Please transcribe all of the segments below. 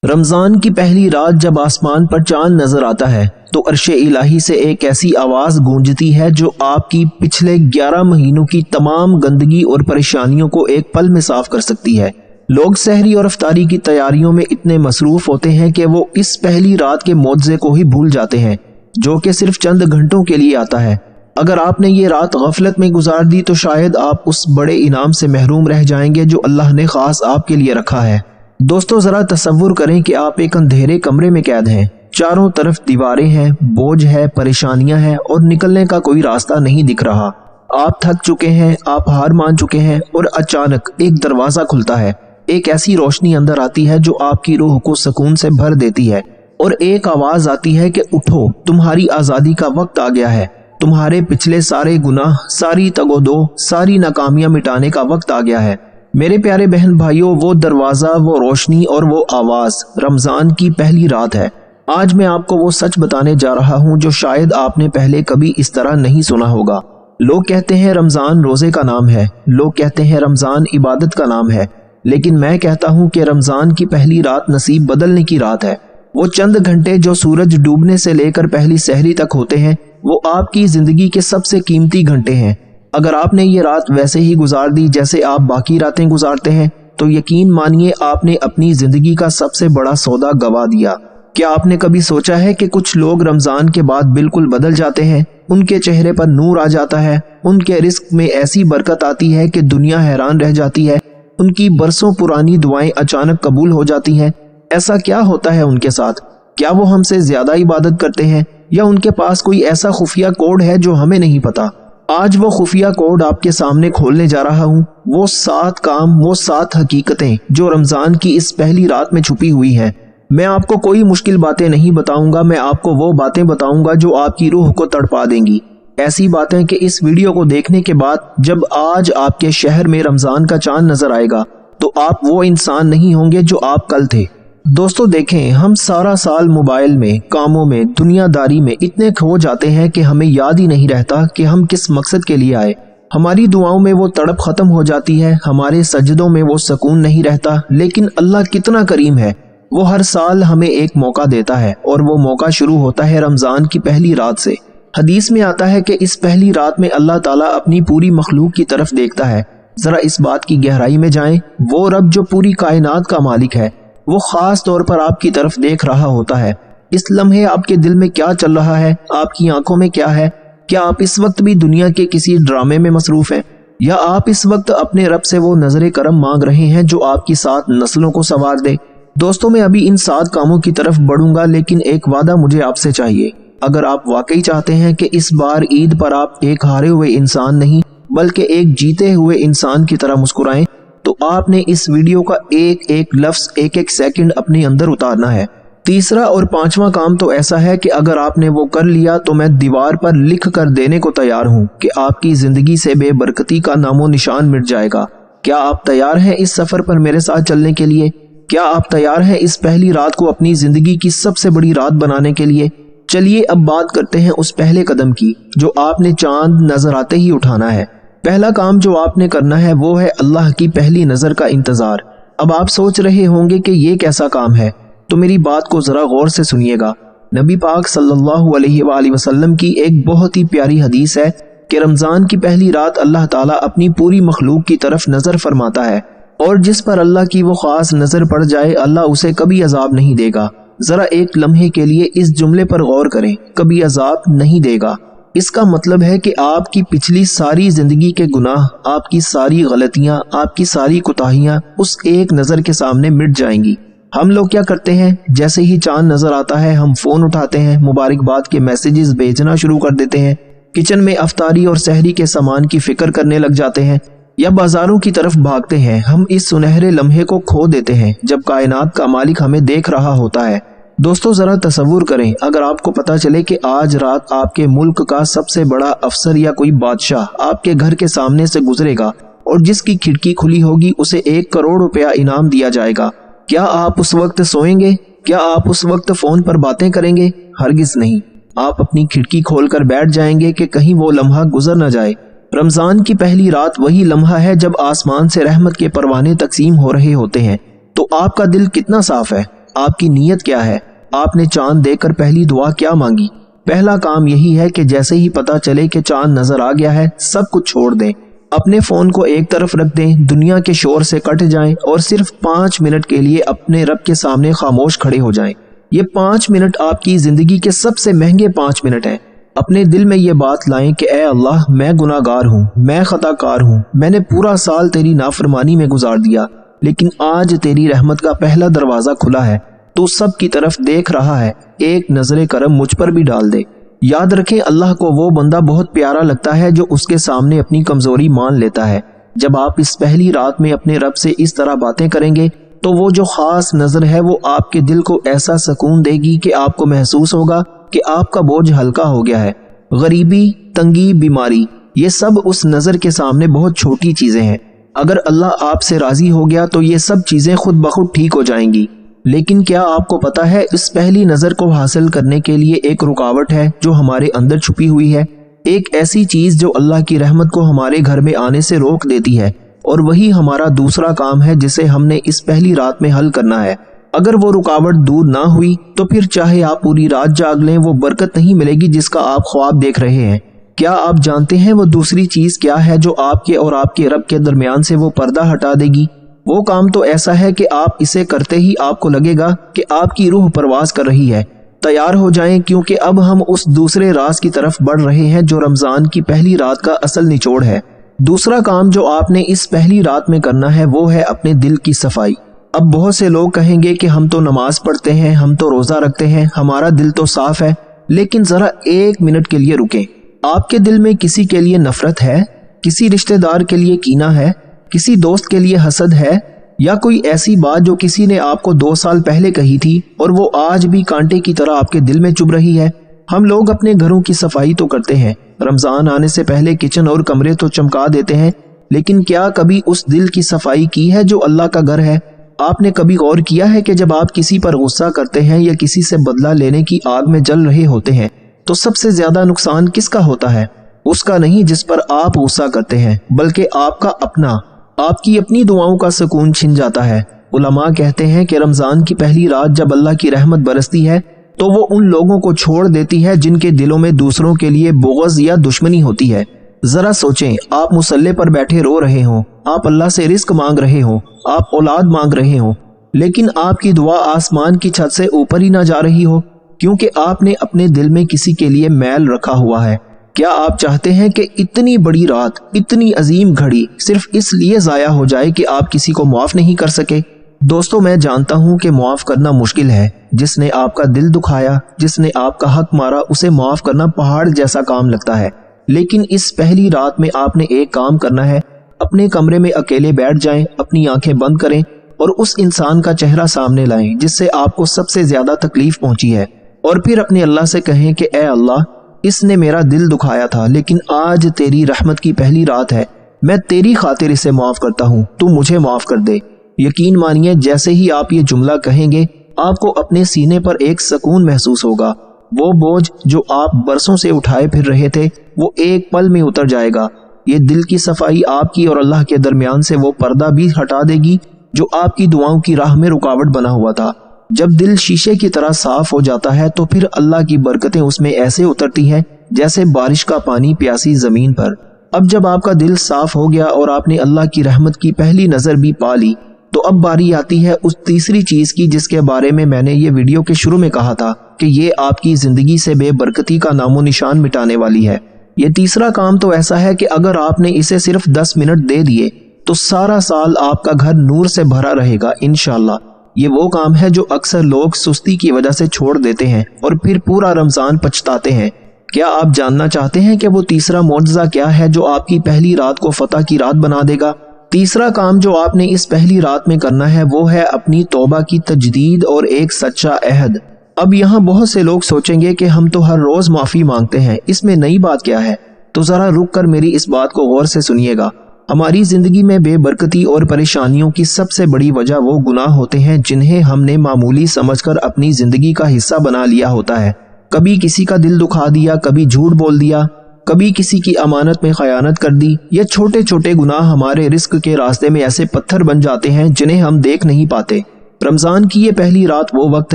رمضان کی پہلی رات جب آسمان پر چاند نظر آتا ہے تو عرش الہی سے ایک ایسی آواز گونجتی ہے جو آپ کی پچھلے 11 مہینوں کی تمام گندگی اور پریشانیوں کو ایک پل میں صاف کر سکتی ہے۔ لوگ سحری اور افطاری کی تیاریوں میں اتنے مصروف ہوتے ہیں کہ وہ اس پہلی رات کے معجزے کو ہی بھول جاتے ہیں جو کہ صرف چند گھنٹوں کے لیے آتا ہے۔ اگر آپ نے یہ رات غفلت میں گزار دی تو شاید آپ اس بڑے انعام سے محروم رہ جائیں گے جو اللہ نے خاص آپ کے لیے رکھا ہے۔ دوستو ذرا تصور کریں کہ آپ ایک اندھیرے کمرے میں قید ہیں، چاروں طرف دیواریں ہیں، بوجھ ہے، پریشانیاں ہیں اور نکلنے کا کوئی راستہ نہیں دکھ رہا۔ آپ تھک چکے ہیں، آپ ہار مان چکے ہیں اور اچانک ایک دروازہ کھلتا ہے، ایک ایسی روشنی اندر آتی ہے جو آپ کی روح کو سکون سے بھر دیتی ہے اور ایک آواز آتی ہے کہ اٹھو، تمہاری آزادی کا وقت آ گیا ہے، تمہارے پچھلے سارے گناہ، ساری تگ و دو، ساری ناکامیاں مٹانے کا وقت آ گیا ہے۔ میرے پیارے بہن بھائیوں، وہ دروازہ، وہ روشنی اور وہ آواز رمضان کی پہلی رات ہے۔ آج میں آپ کو وہ سچ بتانے جا رہا ہوں جو شاید آپ نے پہلے کبھی اس طرح نہیں سنا ہوگا۔ لوگ کہتے ہیں رمضان روزے کا نام ہے، لوگ کہتے ہیں رمضان عبادت کا نام ہے، لیکن میں کہتا ہوں کہ رمضان کی پہلی رات نصیب بدلنے کی رات ہے۔ وہ چند گھنٹے جو سورج ڈوبنے سے لے کر پہلی سحری تک ہوتے ہیں، وہ آپ کی زندگی کے سب سے قیمتی گھنٹے ہیں۔ اگر آپ نے یہ رات ویسے ہی گزار دی جیسے آپ باقی راتیں گزارتے ہیں تو یقین مانیے آپ نے اپنی زندگی کا سب سے بڑا سودا گوا دیا۔ کیا آپ نے کبھی سوچا ہے کہ کچھ لوگ رمضان کے بعد بالکل بدل جاتے ہیں، ان کے چہرے پر نور آ جاتا ہے، ان کے رزق میں ایسی برکت آتی ہے کہ دنیا حیران رہ جاتی ہے، ان کی برسوں پرانی دعائیں اچانک قبول ہو جاتی ہیں۔ ایسا کیا ہوتا ہے ان کے ساتھ؟ کیا وہ ہم سے زیادہ عبادت کرتے ہیں یا ان کے پاس کوئی ایسا خفیہ کوڈ ہے جو ہمیں نہیں پتا؟ آج وہ خفیہ کوڈ آپ کے سامنے کھولنے جا رہا ہوں، وہ 7 کام، وہ 7 حقیقتیں جو رمضان کی اس پہلی رات میں چھپی ہوئی ہیں۔ میں آپ کو کوئی مشکل باتیں نہیں بتاؤں گا، میں آپ کو وہ باتیں بتاؤں گا جو آپ کی روح کو تڑپا دیں گی۔ ایسی باتیں کہ اس ویڈیو کو دیکھنے کے بعد جب آج آپ کے شہر میں رمضان کا چاند نظر آئے گا تو آپ وہ انسان نہیں ہوں گے جو آپ کل تھے۔ دوستو دیکھیں، ہم سارا سال موبائل میں، کاموں میں، دنیا داری میں اتنے کھو جاتے ہیں کہ ہمیں یاد ہی نہیں رہتا کہ ہم کس مقصد کے لیے آئے۔ ہماری دعاؤں میں وہ تڑپ ختم ہو جاتی ہے، ہمارے سجدوں میں وہ سکون نہیں رہتا، لیکن اللہ کتنا کریم ہے، وہ ہر سال ہمیں ایک موقع دیتا ہے اور وہ موقع شروع ہوتا ہے رمضان کی پہلی رات سے۔ حدیث میں آتا ہے کہ اس پہلی رات میں اللہ تعالیٰ اپنی پوری مخلوق کی طرف دیکھتا ہے۔ ذرا اس بات کی گہرائی میں جائیں، وہ رب جو پوری کائنات کا مالک ہے، وہ خاص طور پر آپ کی طرف دیکھ رہا ہوتا ہے۔ اس لمحے آپ کے دل میں کیا چل رہا ہے، آپ کی آنکھوں میں کیا ہے؟ کیا آپ اس وقت بھی دنیا کے کسی ڈرامے میں مصروف ہیں یا آپ اس وقت اپنے رب سے وہ نظر کرم مانگ رہے ہیں جو آپ کی 7 نسلوں کو سنوار دے؟ دوستوں میں ابھی ان 7 کاموں کی طرف بڑھوں گا، لیکن ایک وعدہ مجھے آپ سے چاہیے۔ اگر آپ واقعی چاہتے ہیں کہ اس بار عید پر آپ ایک ہارے ہوئے انسان نہیں بلکہ ایک جیتے ہوئے انسان کی طرح مسکرائیں تو آپ نے اس ویڈیو کا ایک ایک لفظ، ایک ایک سیکنڈ اپنے اندر اتارنا ہے۔ تیسرا اور 5واں کام تو ایسا ہے کہ اگر آپ نے وہ کر لیا تو میں دیوار پر لکھ کر دینے کو تیار ہوں کہ آپ کی زندگی سے بے برکتی کا نام و نشان مٹ جائے گا۔ کیا آپ تیار ہیں اس سفر پر میرے ساتھ چلنے کے لیے؟ کیا آپ تیار ہیں اس پہلی رات کو اپنی زندگی کی سب سے بڑی رات بنانے کے لیے؟ چلیے اب بات کرتے ہیں اس پہلے قدم کی جو آپ نے چاند نظر آتے ہی اٹھانا ہے۔ پہلا کام جو آپ نے کرنا ہے وہ ہے اللہ کی پہلی نظر کا انتظار۔ اب آپ سوچ رہے ہوں گے کہ یہ کیسا کام ہے، تو میری بات کو ذرا غور سے سنیے گا۔ نبی پاک صلی اللہ علیہ وآلہ وسلم کی ایک بہت ہی پیاری حدیث ہے کہ رمضان کی پہلی رات اللہ تعالیٰ اپنی پوری مخلوق کی طرف نظر فرماتا ہے، اور جس پر اللہ کی وہ خاص نظر پڑ جائے اللہ اسے کبھی عذاب نہیں دے گا۔ ذرا ایک لمحے کے لیے اس جملے پر غور کریں، کبھی عذاب نہیں دے گا۔ اس کا مطلب ہے کہ آپ کی پچھلی ساری زندگی کے گناہ، آپ کی ساری غلطیاں، آپ کی ساری کوتاہیاں اس ایک نظر کے سامنے مٹ جائیں گی۔ ہم لوگ کیا کرتے ہیں، جیسے ہی چاند نظر آتا ہے ہم فون اٹھاتے ہیں، مبارکباد کے میسیجز بھیجنا شروع کر دیتے ہیں، کچن میں افطاری اور سحری کے سامان کی فکر کرنے لگ جاتے ہیں یا بازاروں کی طرف بھاگتے ہیں۔ ہم اس سنہرے لمحے کو کھو دیتے ہیں جب کائنات کا مالک ہمیں دیکھ رہا ہوتا ہے۔ دوستو ذرا تصور کریں، اگر آپ کو پتا چلے کہ آج رات آپ کے ملک کا سب سے بڑا افسر یا کوئی بادشاہ آپ کے گھر کے سامنے سے گزرے گا اور جس کی کھڑکی کھلی ہوگی اسے 1 کروڑ روپیہ انعام دیا جائے گا، کیا آپ اس وقت سوئیں گے؟ کیا آپ اس وقت فون پر باتیں کریں گے؟ ہرگز نہیں۔ آپ اپنی کھڑکی کھول کر بیٹھ جائیں گے کہ کہیں وہ لمحہ گزر نہ جائے۔ رمضان کی پہلی رات وہی لمحہ ہے جب آسمان سے رحمت کے پروانے تقسیم ہو رہے ہوتے ہیں، تو آپ کا دل کتنا صاف ہے؟ آپ کی نیت کیا ہے؟ آپ نے چاند دیکھ کر پہلی دعا کیا مانگی؟ پہلا کام یہی ہے کہ جیسے ہی پتہ چلے کہ چاند نظر آ گیا ہے سب کچھ چھوڑ دیں، اپنے فون کو ایک طرف رکھ دیں، دنیا کے شور سے کٹ جائیں اور صرف 5 منٹ کے لیے اپنے رب کے سامنے خاموش کھڑے ہو جائیں۔ یہ 5 منٹ آپ کی زندگی کے سب سے مہنگے 5 منٹ ہیں۔ اپنے دل میں یہ بات لائیں کہ اے اللہ، میں گناہ گار ہوں، میں خطا کار ہوں، میں نے پورا سال تیری نافرمانی میں گزار دیا، لیکن آج تیری رحمت کا پہلا دروازہ کھلا ہے، تو سب کی طرف دیکھ رہا ہے، ایک نظر کرم مجھ پر بھی ڈال دے۔ یاد رکھیں، اللہ کو وہ بندہ بہت پیارا لگتا ہے جو اس کے سامنے اپنی کمزوری مان لیتا ہے۔ جب آپ اس پہلی رات میں اپنے رب سے اس طرح باتیں کریں گے تو وہ جو خاص نظر ہے وہ آپ کے دل کو ایسا سکون دے گی کہ آپ کو محسوس ہوگا کہ آپ کا بوجھ ہلکا ہو گیا ہے۔ غریبی، تنگی، بیماری، یہ سب اس نظر کے سامنے بہت چھوٹی چیزیں ہیں۔ اگر اللہ آپ سے راضی ہو گیا تو یہ سب چیزیں خود بخود ٹھیک ہو جائیں گی۔ لیکن کیا آپ کو پتا ہے اس پہلی نظر کو حاصل کرنے کے لیے ایک رکاوٹ ہے جو ہمارے اندر چھپی ہوئی ہے، ایک ایسی چیز جو اللہ کی رحمت کو ہمارے گھر میں آنے سے روک دیتی ہے، اور وہی ہمارا دوسرا کام ہے جسے ہم نے اس پہلی رات میں حل کرنا ہے۔ اگر وہ رکاوٹ دور نہ ہوئی تو پھر چاہے آپ پوری رات جاگ لیں، وہ برکت نہیں ملے گی جس کا آپ خواب دیکھ رہے ہیں۔ کیا آپ جانتے ہیں وہ دوسری چیز کیا ہے جو آپ کے اور آپ کے رب کے درمیان سے وہ پردہ ہٹا دے گی؟ وہ کام تو ایسا ہے کہ آپ اسے کرتے ہی آپ کو لگے گا کہ آپ کی روح پرواز کر رہی ہے۔ تیار ہو جائیں، کیونکہ اب ہم اس دوسرے راز کی طرف بڑھ رہے ہیں جو رمضان کی پہلی رات کا اصل نچوڑ ہے۔ دوسرا کام جو آپ نے اس پہلی رات میں کرنا ہے وہ ہے اپنے دل کی صفائی۔ اب بہت سے لوگ کہیں گے کہ ہم تو نماز پڑھتے ہیں، ہم تو روزہ رکھتے ہیں، ہمارا دل تو صاف ہے، لیکن ذرا 1 منٹ کے لیے رکیں۔ آپ کے دل میں کسی کے لیے نفرت ہے؟ کسی رشتہ دار کے لیے کینہ ہے؟ کسی دوست کے لیے حسد ہے؟ یا کوئی ایسی بات جو کسی نے آپ کو 2 سال پہلے کہی تھی اور وہ آج بھی کانٹے کی طرح آپ کے دل میں چبھ رہی ہے؟ ہم لوگ اپنے گھروں کی صفائی تو کرتے ہیں، رمضان آنے سے پہلے کچن اور کمرے تو چمکا دیتے ہیں، لیکن کیا کبھی اس دل کی صفائی کی ہے جو اللہ کا گھر ہے؟ آپ نے کبھی غور کیا ہے کہ جب آپ کسی پر غصہ کرتے ہیں یا کسی سے بدلہ لینے کی آگ میں جل رہے ہوتے ہیں تو سب سے زیادہ نقصان کس کا ہوتا ہے؟ اس کا نہیں جس پر آپ غصہ کرتے ہیں، بلکہ آپ کا اپنا۔ آپ کی اپنی دعاؤں کا سکون چھن جاتا ہے۔ علماء کہتے ہیں کہ رمضان کی پہلی رات جب اللہ کی رحمت برستی ہے تو وہ ان لوگوں کو چھوڑ دیتی ہے جن کے دلوں میں دوسروں کے لیے بغض یا دشمنی ہوتی ہے۔ ذرا سوچیں، آپ مصلے پر بیٹھے رو رہے ہوں، آپ اللہ سے رزق مانگ رہے ہوں، آپ اولاد مانگ رہے ہوں، لیکن آپ کی دعا آسمان کی چھت سے اوپر ہی نہ جا رہی ہو، کیونکہ آپ نے اپنے دل میں کسی کے لیے میل رکھا ہوا ہے۔ کیا آپ چاہتے ہیں کہ اتنی بڑی رات، اتنی عظیم گھڑی صرف اس لیے ضائع ہو جائے کہ آپ کسی کو معاف نہیں کر سکے؟ دوستو، میں جانتا ہوں کہ معاف کرنا مشکل ہے۔ جس نے آپ کا دل دکھایا، جس نے آپ کا حق مارا، اسے معاف کرنا پہاڑ جیسا کام لگتا ہے، لیکن اس پہلی رات میں آپ نے ایک کام کرنا ہے۔ اپنے کمرے میں اکیلے بیٹھ جائیں، اپنی آنکھیں بند کریں اور اس انسان کا چہرہ سامنے لائیں جس سے آپ کو سب سے زیادہ تکلیف پہنچی ہے، اور پھر اپنے اللہ سے کہیں کہ اے اللہ، اس نے میرا دل دکھایا تھا، لیکن آج تیری رحمت کی پہلی رات ہے، میں تیری خاطر اسے معاف کرتا ہوں، تو مجھے معاف کر دے۔ یقین مانیے، جیسے ہی آپ یہ جملہ کہیں گے آپ کو اپنے سینے پر ایک سکون محسوس ہوگا۔ وہ بوجھ جو آپ برسوں سے اٹھائے پھر رہے تھے وہ ایک پل میں اتر جائے گا۔ یہ دل کی صفائی آپ کی اور اللہ کے درمیان سے وہ پردہ بھی ہٹا دے گی جو آپ کی دعاؤں کی راہ میں رکاوٹ بنا ہوا تھا۔ جب دل شیشے کی طرح صاف ہو جاتا ہے تو پھر اللہ کی برکتیں اس میں ایسے اترتی ہیں جیسے بارش کا پانی پیاسی زمین پر۔ اب جب آپ کا دل صاف ہو گیا اور آپ نے اللہ کی رحمت کی پہلی نظر بھی پا لی تو اب باری آتی ہے اس تیسری چیز کی جس کے بارے میں نے یہ ویڈیو کے شروع میں کہا تھا کہ یہ آپ کی زندگی سے بے برکتی کا نام و نشان مٹانے والی ہے۔ یہ تیسرا کام تو ایسا ہے کہ اگر آپ نے اسے صرف 10 منٹ دے دیے تو سارا سال آپ کا گھر نور سے بھرا رہے گا انشاءاللہ۔ یہ وہ کام ہے جو اکثر لوگ سستی کی وجہ سے چھوڑ دیتے ہیں اور پھر پورا رمضان پچھتاتے ہیں۔ کیا آپ جاننا چاہتے ہیں کہ وہ تیسرا معجزہ کیا ہے جو آپ کی پہلی رات کو فتح کی رات بنا دے گا؟ تیسرا کام جو آپ نے اس پہلی رات میں کرنا ہے وہ ہے اپنی توبہ کی تجدید اور ایک سچا عہد۔ اب یہاں بہت سے لوگ سوچیں گے کہ ہم تو ہر روز معافی مانگتے ہیں، اس میں نئی بات کیا ہے؟ تو ذرا رک کر میری اس بات کو غور سے سنیے گا۔ ہماری زندگی میں بے برکتی اور پریشانیوں کی سب سے بڑی وجہ وہ گناہ ہوتے ہیں جنہیں ہم نے معمولی سمجھ کر اپنی زندگی کا حصہ بنا لیا ہوتا ہے۔ کبھی کسی کا دل دکھا دیا، کبھی جھوٹ بول دیا، کبھی کسی کی امانت میں خیانت کر دی۔ یہ چھوٹے چھوٹے گناہ ہمارے رزق کے راستے میں ایسے پتھر بن جاتے ہیں جنہیں ہم دیکھ نہیں پاتے۔ رمضان کی یہ پہلی رات وہ وقت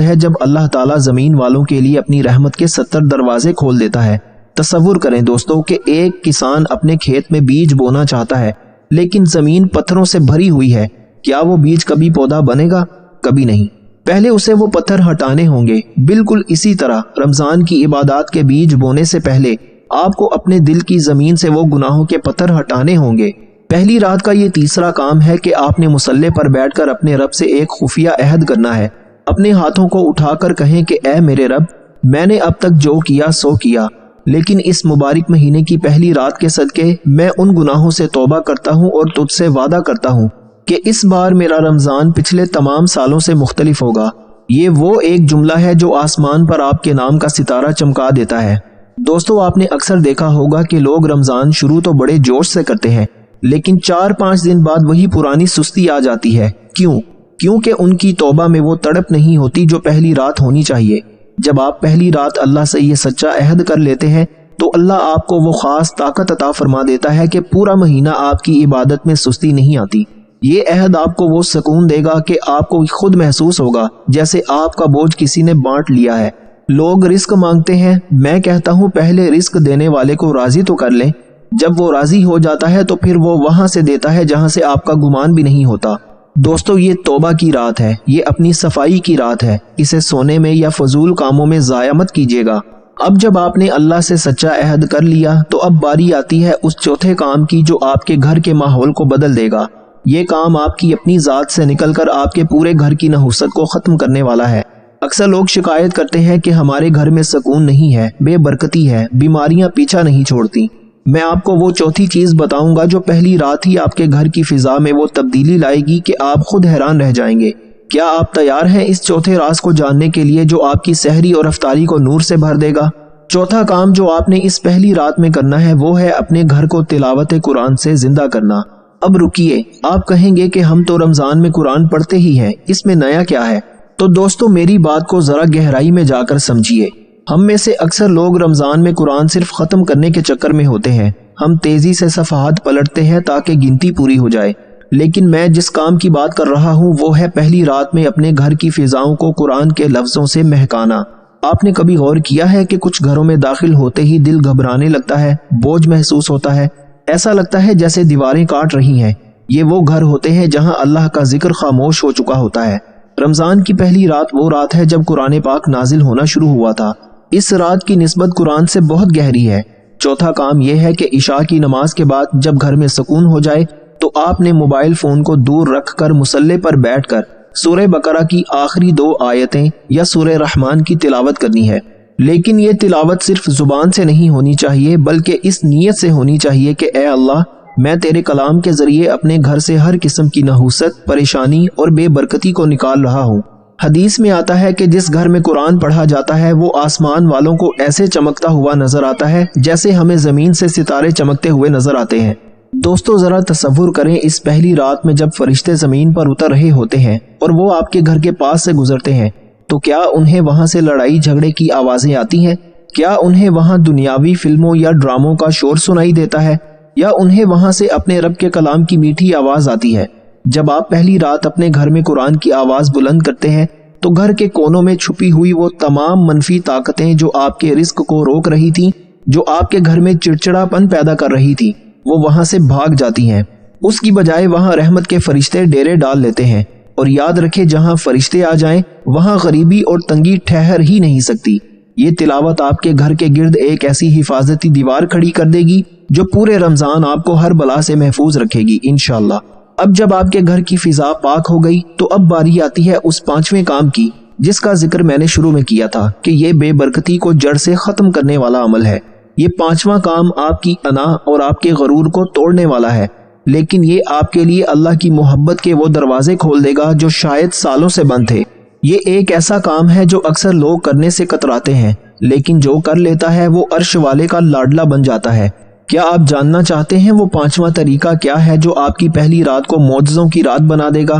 ہے جب اللہ تعالیٰ زمین والوں کے لیے اپنی رحمت کے 70 دروازے کھول دیتا ہے۔ تصور کریں دوستو کہ ایک کسان اپنے کھیت میں بیج بونا چاہتا ہے، لیکن زمین پتھروں سے بھری ہوئی ہے۔ کیا وہ بیج کبھی پودا بنے گا؟ کبھی نہیں، پہلے اسے وہ پتھر ہٹانے ہوں گے۔ بالکل اسی طرح رمضان کی عبادات کے بیج بونے سے پہلے آپ کو اپنے دل کی زمین سے وہ گناہوں کے پتھر ہٹانے ہوں گے۔ پہلی رات کا یہ تیسرا کام ہے کہ آپ نے مصلی پر بیٹھ کر اپنے رب سے ایک خفیہ عہد کرنا ہے۔ اپنے ہاتھوں کو اٹھا کر کہیں کہ اے میرے رب، میں نے اب تک جو کیا سو کیا، لیکن اس مبارک مہینے کی پہلی رات کے صدقے میں ان گناہوں سے توبہ کرتا ہوں اور تجھ سے وعدہ کرتا ہوں کہ اس بار میرا رمضان پچھلے تمام سالوں سے مختلف ہوگا۔ یہ وہ ایک جملہ ہے جو آسمان پر آپ کے نام کا ستارہ چمکا دیتا ہے۔ دوستو، آپ نے اکثر دیکھا ہوگا کہ لوگ رمضان شروع تو بڑے جوش سے کرتے ہیں، لیکن 4-5 دن بعد وہی پرانی سستی آ جاتی ہے۔ کیونکہ ان کی توبہ میں وہ تڑپ نہیں ہوتی جو پہلی رات ہونی چاہیے۔ جب آپ پہلی رات اللہ سے یہ سچا عہد کر لیتے ہیں تو اللہ آپ کو وہ خاص طاقت عطا فرما دیتا ہے کہ پورا مہینہ آپ کی عبادت میں سستی نہیں آتی۔ یہ عہد آپ کو وہ سکون دے گا کہ آپ کو خود محسوس ہوگا جیسے آپ کا بوجھ کسی نے بانٹ لیا ہے۔ لوگ رزق مانگتے ہیں، میں کہتا ہوں پہلے رزق دینے والے کو راضی تو کر لیں۔ جب وہ راضی ہو جاتا ہے تو پھر وہ وہاں سے دیتا ہے جہاں سے آپ کا گمان بھی نہیں ہوتا۔ دوستو، یہ توبہ کی رات ہے، یہ اپنی صفائی کی رات ہے۔ اسے سونے میں یا فضول کاموں میں ضائع مت کیجیے گا۔ اب جب آپ نے اللہ سے سچا عہد کر لیا تو اب باری آتی ہے اس چوتھے کام کی جو آپ کے گھر کے ماحول کو بدل دے گا۔ یہ کام آپ کی اپنی ذات سے نکل کر آپ کے پورے گھر کی نحوست کو ختم کرنے والا ہے۔ اکثر لوگ شکایت کرتے ہیں کہ ہمارے گھر میں سکون نہیں ہے، بے برکتی ہے، بیماریاں پیچھا نہیں چھوڑتی۔ میں آپ کو وہ چوتھی چیز بتاؤں گا جو پہلی رات ہی آپ کے گھر کی فضا میں وہ تبدیلی لائے گی کہ آپ خود حیران رہ جائیں گے۔ کیا آپ تیار ہیں اس چوتھے راز کو جاننے کے لیے جو آپ کی سحری اور افطاری کو نور سے بھر دے گا؟ چوتھا کام جو آپ نے اس پہلی رات میں کرنا ہے وہ ہے اپنے گھر کو تلاوت قرآن سے زندہ کرنا۔ اب رکیے، آپ کہیں گے کہ ہم تو رمضان میں قرآن پڑھتے ہی ہیں، اس میں نیا کیا ہے؟ تو دوستو، میری بات کو ذرا گہرائی میں جا کر سمجھیے۔ ہم میں سے اکثر لوگ رمضان میں قرآن صرف ختم کرنے کے چکر میں ہوتے ہیں۔ ہم تیزی سے صفحات پلٹتے ہیں تاکہ گنتی پوری ہو جائے، لیکن میں جس کام کی بات کر رہا ہوں وہ ہے پہلی رات میں اپنے گھر کی فضاؤں کو قرآن کے لفظوں سے مہکانا۔ آپ نے کبھی غور کیا ہے کہ کچھ گھروں میں داخل ہوتے ہی دل گھبرانے لگتا ہے، بوجھ محسوس ہوتا ہے، ایسا لگتا ہے جیسے دیواریں کاٹ رہی ہیں۔ یہ وہ گھر ہوتے ہیں جہاں اللہ کا ذکر خاموش ہو چکا ہوتا ہے۔ رمضان کی پہلی رات وہ رات ہے جب قرآن پاک نازل ہونا شروع ہوا تھا۔ اس رات کی نسبت قرآن سے بہت گہری ہے۔ چوتھا کام یہ ہے کہ عشاء کی نماز کے بعد جب گھر میں سکون ہو جائے تو آپ نے موبائل فون کو دور رکھ کر مصلی پر بیٹھ کر سورہ بقرہ کی آخری 2 آیتیں یا سورہ رحمان کی تلاوت کرنی ہے۔ لیکن یہ تلاوت صرف زبان سے نہیں ہونی چاہیے بلکہ اس نیت سے ہونی چاہیے کہ اے اللہ، میں تیرے کلام کے ذریعے اپنے گھر سے ہر قسم کی نحوست، پریشانی اور بے برکتی کو نکال رہا ہوں۔ حدیث میں آتا ہے کہ جس گھر میں قرآن پڑھا جاتا ہے وہ آسمان والوں کو ایسے چمکتا ہوا نظر آتا ہے جیسے ہمیں زمین سے ستارے چمکتے ہوئے نظر آتے ہیں۔ دوستو، ذرا تصور کریں اس پہلی رات میں جب فرشتے زمین پر اتر رہے ہوتے ہیں اور وہ آپ کے گھر کے پاس سے گزرتے ہیں تو کیا انہیں وہاں سے لڑائی جھگڑے کی آوازیں آتی ہیں؟ کیا انہیں وہاں دنیاوی فلموں یا ڈراموں کا شور سنائی دیتا ہے؟ یا انہیں وہاں سے اپنے رب کے کلام کی میٹھی آواز آتی ہے؟ جب آپ پہلی رات اپنے گھر میں قرآن کی آواز بلند کرتے ہیں تو گھر کے کونوں میں چھپی ہوئی وہ تمام منفی طاقتیں جو آپ کے رزق کو روک رہی تھیں، جو آپ کے گھر میں چڑچڑا پن پیدا کر رہی تھی، وہ وہاں سے بھاگ جاتی ہیں۔ اس کی بجائے وہاں رحمت کے فرشتے ڈیرے ڈال لیتے ہیں۔ اور یاد رکھے، جہاں فرشتے آ جائیں وہاں غریبی اور تنگی ٹھہر ہی نہیں سکتی۔ یہ تلاوت آپ کے گھر کے گرد ایک ایسی حفاظتی دیوار کھڑی کر دے گی جو پورے رمضان آپ کو ہر بلا سے محفوظ رکھے گی انشاءاللہ۔ اب جب آپ کے گھر کی فضا پاک ہو گئی تو اب باری آتی ہے اس 5ویں کام کی جس کا ذکر میں نے شروع میں کیا تھا کہ یہ بے برکتی کو جڑ سے ختم کرنے والا عمل ہے۔ یہ 5واں کام آپ کی انا اور آپ کے غرور کو توڑنے والا ہے، لیکن یہ آپ کے لیے اللہ کی محبت کے وہ دروازے کھول دے گا جو شاید سالوں سے بند تھے۔ یہ ایک ایسا کام ہے جو اکثر لوگ کرنے سے کتراتے ہیں، لیکن جو کر لیتا ہے وہ عرش والے کا لاڈلا بن جاتا ہے۔ کیا آپ جاننا چاہتے ہیں وہ 5واں طریقہ کیا ہے جو آپ کی پہلی رات کو معجزوں کی رات بنا دے گا؟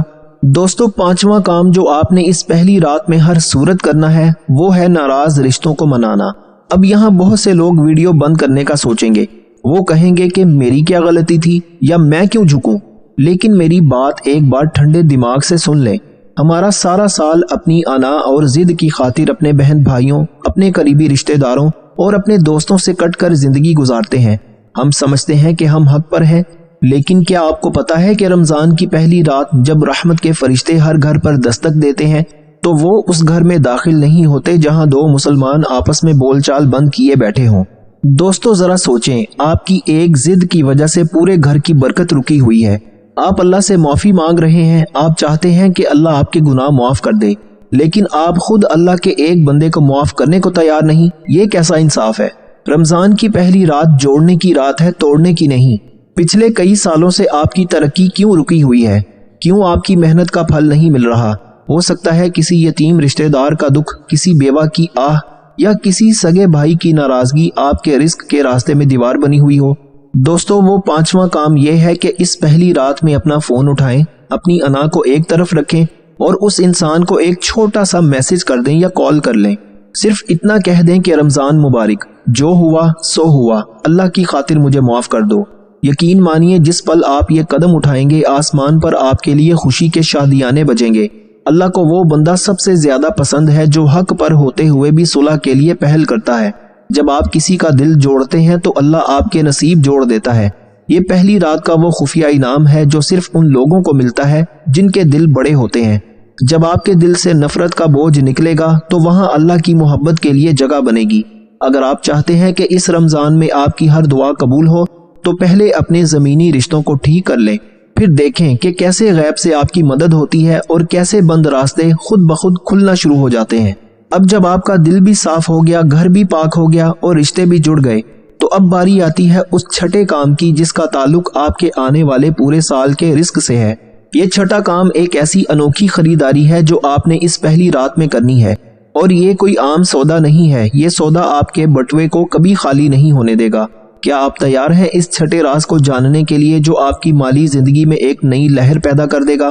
دوستو، 5واں کام جو آپ نے اس پہلی رات میں ہر صورت کرنا ہے وہ ہے ناراض رشتوں کو منانا۔ اب یہاں بہت سے لوگ ویڈیو بند کرنے کا سوچیں گے، وہ کہیں گے کہ میری کیا غلطی تھی یا میں کیوں جھکوں؟ لیکن میری بات ایک بار ٹھنڈے دماغ سے سن لیں۔ ہمارا سارا سال اپنی انا اور ضد کی خاطر اپنے بہن بھائیوں، اپنے قریبی رشتہ داروں اور اپنے دوستوں سے کٹ کر زندگی گزارتے ہیں۔ ہم سمجھتے ہیں کہ ہم حق پر ہیں، لیکن کیا آپ کو پتا ہے کہ رمضان کی پہلی رات جب رحمت کے فرشتے ہر گھر پر دستک دیتے ہیں تو وہ اس گھر میں داخل نہیں ہوتے جہاں دو مسلمان آپس میں بول چال بند کیے بیٹھے ہوں۔ دوستو ذرا سوچیں، آپ کی ایک ضد کی وجہ سے پورے گھر کی برکت رکی ہوئی ہے۔ آپ اللہ سے معافی مانگ رہے ہیں، آپ چاہتے ہیں کہ اللہ آپ کے گناہ معاف کر دے، لیکن آپ خود اللہ کے ایک بندے کو معاف کرنے کو تیار نہیں۔ یہ کیسا انصاف ہے؟ رمضان کی پہلی رات جوڑنے کی رات ہے، توڑنے کی نہیں۔ پچھلے کئی سالوں سے آپ کی ترقی کیوں رکی ہوئی ہے؟ کیوں آپ کی محنت کا پھل نہیں مل رہا؟ ہو سکتا ہے کسی یتیم رشتہ دار کا دکھ، کسی بیوہ کی آہ یا کسی سگے بھائی کی ناراضگی آپ کے رزق کے راستے میں دیوار بنی ہوئی ہو۔ دوستو وہ پانچواں کام یہ ہے کہ اس پہلی رات میں اپنا فون اٹھائیں، اپنی انا کو ایک طرف رکھیں اور اس انسان کو ایک چھوٹا سا میسج کر دیں یا کال کر لیں۔ صرف اتنا کہہ دیں کہ رمضان مبارک، جو ہوا سو ہوا، اللہ کی خاطر مجھے معاف کر دو۔ یقین مانیے جس پل آپ یہ قدم اٹھائیں گے آسمان پر آپ کے لیے خوشی کے شادیانے بجیں گے۔ اللہ کو وہ بندہ سب سے زیادہ پسند ہے جو حق پر ہوتے ہوئے بھی صلح کے لیے پہل کرتا ہے۔ جب آپ کسی کا دل جوڑتے ہیں تو اللہ آپ کے نصیب جوڑ دیتا ہے۔ یہ پہلی رات کا وہ خفیہ انعام ہے جو صرف ان لوگوں کو ملتا ہے جن کے دل بڑے ہوتے ہیں۔ جب آپ کے دل سے نفرت کا بوجھ نکلے گا تو وہاں اللہ کی محبت کے لیے جگہ بنے گی۔ اگر آپ چاہتے ہیں کہ اس رمضان میں آپ کی ہر دعا قبول ہو تو پہلے اپنے زمینی رشتوں کو ٹھیک کر لیں، پھر دیکھیں کہ کیسے غیب سے آپ کی مدد ہوتی ہے اور کیسے بند راستے خود بخود کھلنا شروع ہو جاتے ہیں۔ اب جب آپ کا دل بھی صاف ہو گیا، گھر بھی پاک ہو گیا اور رشتے بھی جڑ گئے تو اب باری آتی ہے اس چھٹے کام کی جس کا تعلق آپ کے آنے والے پورے سال کے رزق سے ہے۔ یہ چھٹا کام ایک ایسی انوکھی خریداری ہے جو آپ نے اس پہلی رات میں کرنی ہے، اور یہ کوئی عام سودا نہیں ہے۔ یہ سودا آپ کے بٹوے کو کبھی خالی نہیں ہونے دے گا۔ کیا آپ تیار ہیں اس چھٹے راز کو جاننے کے لیے جو آپ کی مالی زندگی میں ایک نئی لہر پیدا کر دے گا؟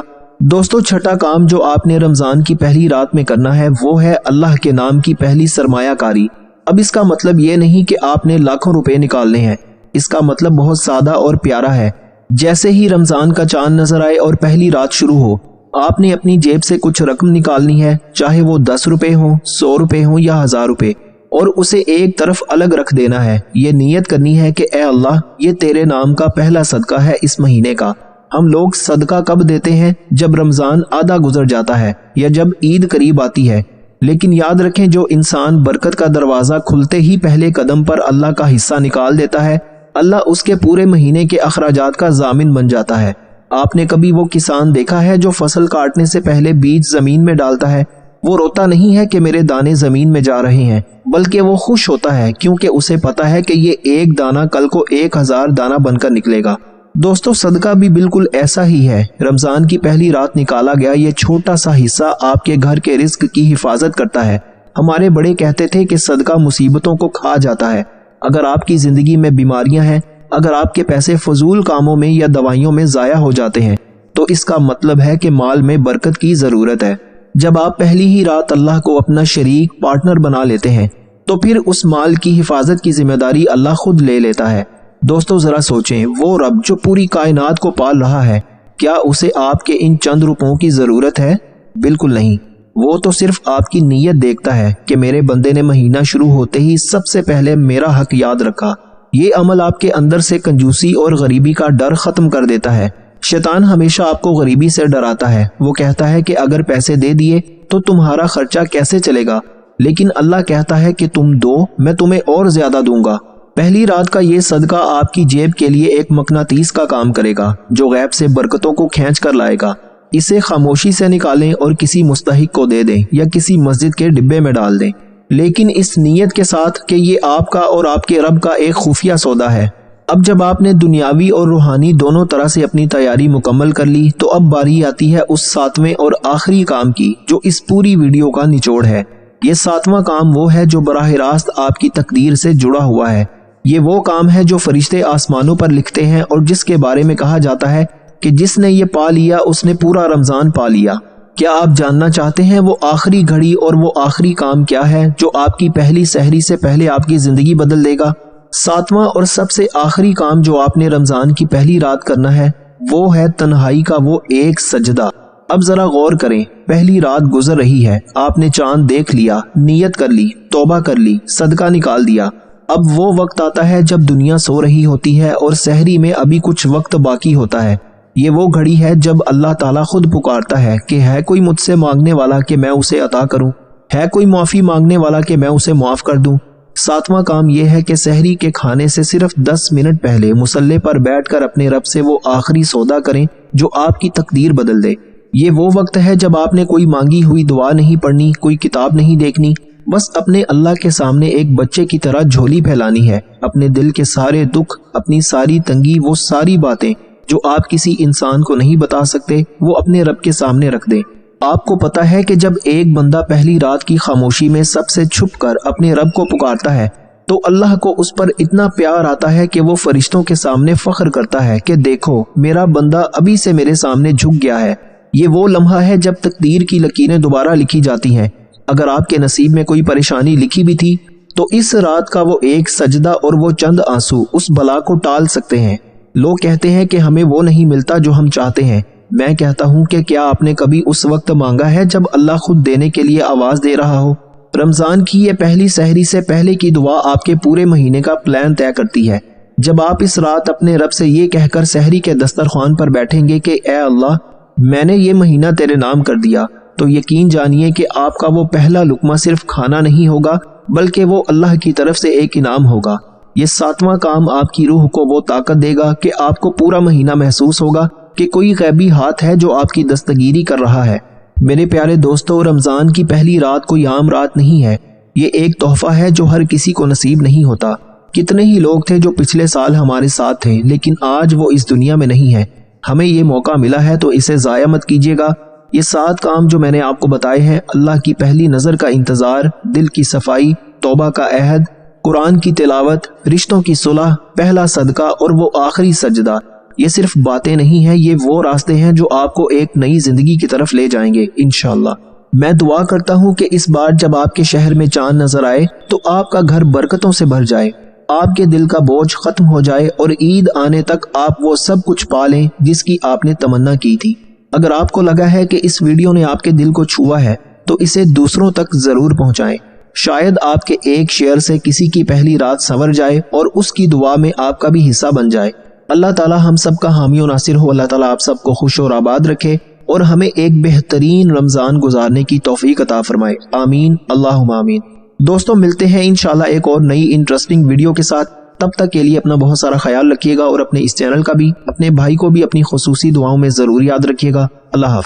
دوستو چھٹا کام جو آپ نے رمضان کی پہلی رات میں کرنا ہے وہ ہے اللہ کے نام کی پہلی سرمایہ کاری۔ اب اس کا مطلب یہ نہیں کہ آپ نے لاکھوں روپے نکالنے ہیں، اس کا مطلب بہت سادہ اور پیارا ہے۔ جیسے ہی رمضان کا چاند نظر آئے اور پہلی رات شروع ہو، آپ نے اپنی جیب سے کچھ رقم نکالنی ہے، چاہے وہ 10 روپے ہوں، 100 روپے ہوں یا 1000 روپے، اور اسے ایک طرف الگ رکھ دینا ہے۔ یہ نیت کرنی ہے کہ اے اللہ، یہ تیرے نام کا پہلا صدقہ ہے اس مہینے کا۔ ہم لوگ صدقہ کب دیتے ہیں؟ جب رمضان آدھا گزر جاتا ہے یا جب عید قریب آتی ہے۔ لیکن یاد رکھیں جو انسان برکت کا دروازہ کھلتے ہی پہلے قدم پر اللہ کا حصہ نکال دیتا ہے، اللہ اس کے پورے مہینے کے اخراجات کا ضامن بن جاتا ہے۔ آپ نے کبھی وہ کسان دیکھا ہے جو فصل کاٹنے سے پہلے بیج زمین میں ڈالتا ہے؟ وہ روتا نہیں ہے کہ میرے دانے زمین میں جا رہے ہیں، بلکہ وہ خوش ہوتا ہے کیونکہ اسے پتا ہے کہ یہ ایک دانہ کل کو 1000 دانہ بن کر نکلے گا۔ دوستو صدقہ بھی بالکل ایسا ہی ہے۔ رمضان کی پہلی رات نکالا گیا یہ چھوٹا سا حصہ آپ کے گھر کے رزق کی حفاظت کرتا ہے۔ ہمارے بڑے کہتے تھے کہ صدقہ مصیبتوں کو کھا جاتا ہے۔ اگر آپ کی زندگی میں بیماریاں ہیں، اگر آپ کے پیسے فضول کاموں میں یا دوائیوں میں ضائع ہو جاتے ہیں تو اس کا مطلب ہے کہ مال میں برکت کی ضرورت ہے۔ جب آپ پہلی ہی رات اللہ کو اپنا شریک پارٹنر بنا لیتے ہیں تو پھر اس مال کی حفاظت کی ذمہ داری اللہ خود لے لیتا ہے۔ دوستو ذرا سوچیں، وہ رب جو پوری کائنات کو پال رہا ہے، کیا اسے آپ کے ان چند روپوں کی ضرورت ہے؟ بالکل نہیں۔ وہ تو صرف آپ کی نیت دیکھتا ہے کہ میرے بندے نے مہینہ شروع ہوتے ہی سب سے پہلے میرا حق یاد رکھا۔ یہ عمل آپ کے اندر سے کنجوسی اور غریبی کا ڈر ختم کر دیتا ہے۔ شیطان ہمیشہ آپ کو غریبی سے ڈراتا ہے۔ وہ کہتا ہے کہ اگر پیسے دے دیے تو تمہارا خرچہ کیسے چلے گا، لیکن اللہ کہتا ہے کہ تم دو، میں تمہیں اور زیادہ دوں گا۔ پہلی رات کا یہ صدقہ آپ کی جیب کے لیے ایک مقناطیس کا کام کرے گا جو غیب سے برکتوں کو کھینچ کر لائے گا۔ اسے خاموشی سے نکالیں اور کسی مستحق کو دے دیں یا کسی مسجد کے ڈبے میں ڈال دیں، لیکن اس نیت کے ساتھ کہ یہ آپ کا اور آپ کے رب کا ایک خفیہ سودا ہے۔ اب جب آپ نے دنیاوی اور روحانی دونوں طرح سے اپنی تیاری مکمل کر لی تو اب باری آتی ہے اس 7ویں اور آخری کام کی جو اس پوری ویڈیو کا نچوڑ ہے۔ یہ 7واں کام وہ ہے جو براہ راست آپ کی تقدیر سے جڑا ہوا ہے۔ یہ وہ کام ہے جو فرشتے آسمانوں پر لکھتے ہیں اور جس کے بارے میں کہا جاتا ہے کہ جس نے یہ پا لیا اس نے پورا رمضان پا لیا۔ کیا آپ جاننا چاہتے ہیں وہ آخری گھڑی اور وہ آخری کام کیا ہے جو آپ کی پہلی سحری سے پہلے آپ کی زندگی بدل دے گا؟ 7واں اور سب سے آخری کام جو آپ نے رمضان کی پہلی رات کرنا ہے وہ ہے تنہائی کا وہ ایک سجدہ۔ اب ذرا غور کریں، پہلی رات گزر رہی ہے، آپ نے چاند دیکھ لیا، نیت کر لی، توبہ کر لی، صدقہ نکال دیا۔ اب وہ وقت آتا ہے جب دنیا سو رہی ہوتی ہے اور سحری میں ابھی کچھ وقت باقی ہوتا ہے۔ یہ وہ گھڑی ہے جب اللہ تعالیٰ خود پکارتا ہے کہ ہے کوئی مجھ سے مانگنے والا کہ میں اسے عطا کروں، ہے کوئی معافی مانگنے والا کہ میں اسے معاف کر دوں۔ ساتواں کام یہ ہے کہ سحری کے کھانے سے صرف 10 منٹ پہلے مصلی پر بیٹھ کر اپنے رب سے وہ آخری سودا کریں جو آپ کی تقدیر بدل دے۔ یہ وہ وقت ہے جب آپ نے کوئی مانگی ہوئی دعا نہیں پڑھنی، کوئی کتاب نہیں دیکھنی، بس اپنے اللہ کے سامنے ایک بچے کی طرح جھولی پھیلانی ہے، اپنے دل کے سارے دکھ، اپنی ساری تنگی، وہ ساری باتیں جو آپ کسی انسان کو نہیں بتا سکتے، وہ اپنے رب کے سامنے رکھ دیں۔ آپ کو پتا ہے کہ جب ایک بندہ پہلی رات کی خاموشی میں سب سے چھپ کر اپنے رب کو پکارتا ہے تو اللہ کو اس پر اتنا پیار آتا ہے کہ وہ فرشتوں کے سامنے فخر کرتا ہے کہ دیکھو میرا بندہ ابھی سے میرے سامنے جھک گیا ہے۔ یہ وہ لمحہ ہے جب تقدیر کی لکیریں دوبارہ لکھی جاتی ہیں۔ اگر آپ کے نصیب میں کوئی پریشانی لکھی بھی تھی تو اس رات کا وہ ایک سجدہ اور وہ چند آنسو اس بلا کو ٹال سکتے ہیں۔ لوگ کہتے ہیں کہ ہمیں وہ نہیں ملتا جو ہم چاہتے ہیں۔ میں کہتا ہوں کہ کیا آپ نے کبھی اس وقت مانگا ہے جب اللہ خود دینے کے لیے آواز دے رہا ہو؟ رمضان کی یہ پہلی سحری سے پہلے کی دعا آپ کے پورے مہینے کا پلان طے کرتی ہے۔ جب آپ اس رات اپنے رب سے یہ کہہ کر سحری کے دسترخوان پر بیٹھیں گے کہ اے اللہ میں نے یہ مہینہ تیرے نام کر دیا، تو یقین جانیے کہ آپ کا وہ پہلا لقمہ صرف کھانا نہیں ہوگا بلکہ وہ اللہ کی طرف سے ایک انعام ہوگا۔ یہ ساتواں کام آپ کی روح کو وہ طاقت دے گا کہ آپ کو پورا مہینہ محسوس ہوگا کہ کوئی غیبی ہاتھ ہے جو آپ کی دستگیری کر رہا ہے۔ میرے پیارے دوستو، رمضان کی پہلی رات کوئی عام رات نہیں ہے، یہ ایک تحفہ ہے جو ہر کسی کو نصیب نہیں ہوتا۔ کتنے ہی لوگ تھے جو پچھلے سال ہمارے ساتھ تھے لیکن آج وہ اس دنیا میں نہیں ہیں۔ ہمیں یہ موقع ملا ہے تو اسے ضائع مت کیجیے گا۔ یہ 7 کام جو میں نے آپ کو بتائے ہیں، اللہ کی پہلی نظر کا انتظار، دل کی صفائی، توبہ کا عہد، قرآن کی تلاوت، رشتوں کی صلح، پہلا صدقہ اور وہ آخری سجدہ، یہ صرف باتیں نہیں ہیں، یہ وہ راستے ہیں جو آپ کو ایک نئی زندگی کی طرف لے جائیں گے انشاءاللہ۔ میں دعا کرتا ہوں کہ اس بار جب آپ کے شہر میں چاند نظر آئے تو آپ کا گھر برکتوں سے بھر جائے، آپ کے دل کا بوجھ ختم ہو جائے اور عید آنے تک آپ وہ سب کچھ پا لیں جس کی آپ نے تمنا کی تھی۔ اگر آپ کو لگا ہے کہ اس ویڈیو نے آپ کے دل کو چھوا ہے تو اسے دوسروں تک ضرور پہنچائیں۔ شاید آپ کے ایک شیئر سے کسی کی پہلی رات سنور جائے اور اس کی دعا میں آپ کا بھی حصہ بن جائے۔ اللہ تعالی ہم سب کا حامی و ناصر ہو۔ اللہ تعالی آپ سب کو خوش اور آباد رکھے اور ہمیں ایک بہترین رمضان گزارنے کی توفیق عطا فرمائے، آمین اللہم آمین۔ دوستوں ملتے ہیں انشاءاللہ ایک اور نئی انٹرسٹنگ ویڈیو کے ساتھ۔ تب تک کے لیے اپنا بہت سارا خیال رکھیے گا اور اپنے اس چینل کا بھی، اپنے بھائی کو بھی اپنی خصوصی دعاؤں میں ضرور یاد رکھیے گا۔ اللہ حافظ۔